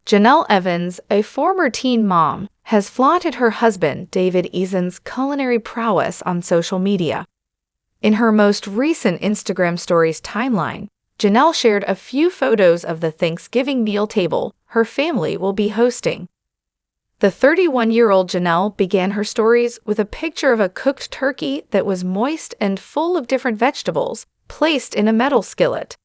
Jenelle Evans, a former teen mom, has flaunted her husband David Eason's culinary prowess on social media. In her most recent Instagram Stories timeline, Jenelle shared a few photos of the Thanksgiving meal table her family will be hosting. The 31-year-old Jenelle began her stories with a picture of a cooked turkey that was moist and full of different vegetables, placed in a metal skillet.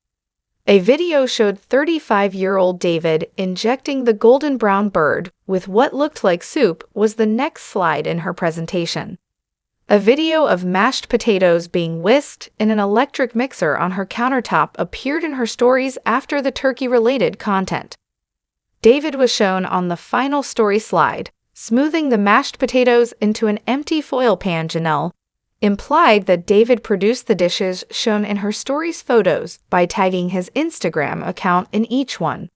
A video showed 35-year-old David injecting the golden brown bird with what looked like soup was the next slide in her presentation. A video of mashed potatoes being whisked in an electric mixer on her countertop appeared in her stories after the turkey-related content. David was shown on the final story slide, smoothing the mashed potatoes into an empty foil pan. Jenelle implied that David produced the dishes shown in her story's photos by tagging his Instagram account in each one.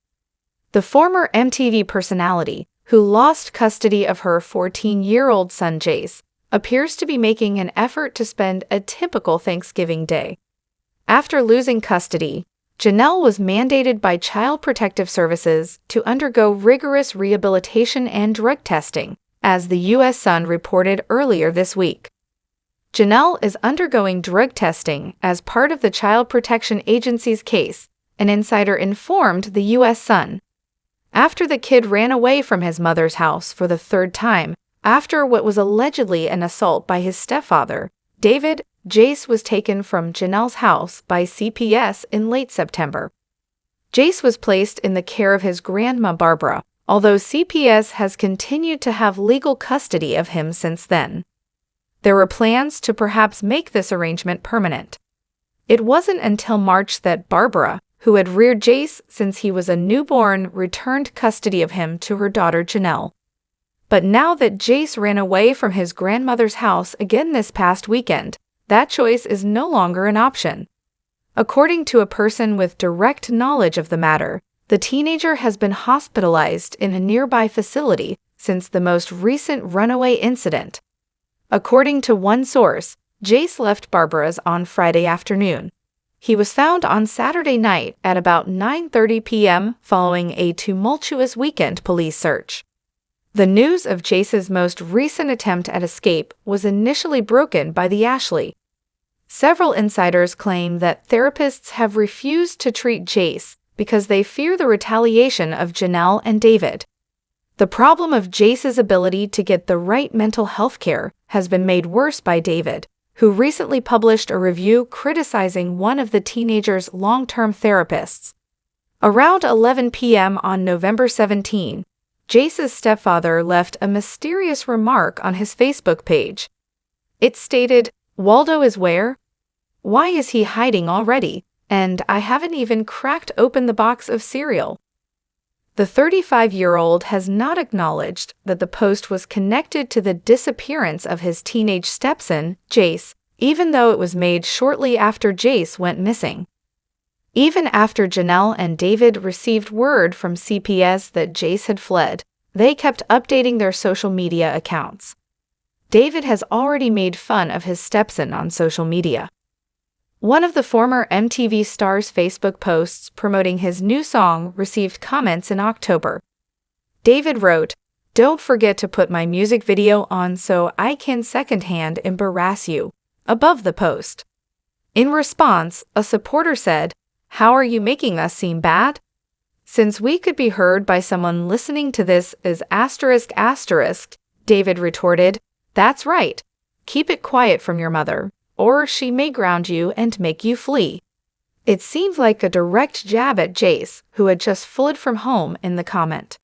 The former MTV personality, who lost custody of her 14-year-old son Jace, appears to be making an effort to spend a typical Thanksgiving day. After losing custody, Jenelle was mandated by Child Protective Services to undergo rigorous rehabilitation and drug testing, as the U.S. Sun reported earlier this week. Jenelle is undergoing drug testing as part of the Child Protection Agency's case, an insider informed the U.S. Sun. After the kid ran away from his mother's house for the third time, after what was allegedly an assault by his stepfather, David, Jace was taken from Jenelle's house by CPS in late September. Jace was placed in the care of his grandma Barbara, although CPS has continued to have legal custody of him since then. There were plans to perhaps make this arrangement permanent. It wasn't until March that Barbara, who had reared Jace since he was a newborn, returned custody of him to her daughter Jenelle. But now that Jace ran away from his grandmother's house again this past weekend, that choice is no longer an option. According to a person with direct knowledge of the matter, the teenager has been hospitalized in a nearby facility since the most recent runaway incident. According to one source, Jace left Barbara's on Friday afternoon. He was found on Saturday night at about 9:30 p.m. following a tumultuous weekend police search. The news of Jace's most recent attempt at escape was initially broken by the Ashley. Several insiders claim that therapists have refused to treat Jace because they fear the retaliation of Jenelle and David. The problem of Jace's ability to get the right mental health care has been made worse by David, who recently published a review criticizing one of the teenager's long-term therapists. Around 11 p.m. on November 17, Jace's stepfather left a mysterious remark on his Facebook page. It stated, "Waldo is where? Why is he hiding already? And I haven't even cracked open the box of cereal." The 35-year-old has not acknowledged that the post was connected to the disappearance of his teenage stepson, Jace, even though it was made shortly after Jace went missing. Even after Jenelle and David received word from CPS that Jace had fled, they kept updating their social media accounts. David has already made fun of his stepson on social media. One of the former MTV star's Facebook posts promoting his new song received comments in October. David wrote, "Don't forget to put my music video on so I can secondhand embarrass you," above the post. In response, a supporter said, "How are you making us seem bad? Since we could be heard by someone listening to this as ***, David retorted, "That's right. Keep it quiet from your mother, or she may ground you and make you flee." It seemed like a direct jab at Jace, who had just fled from home in the comment.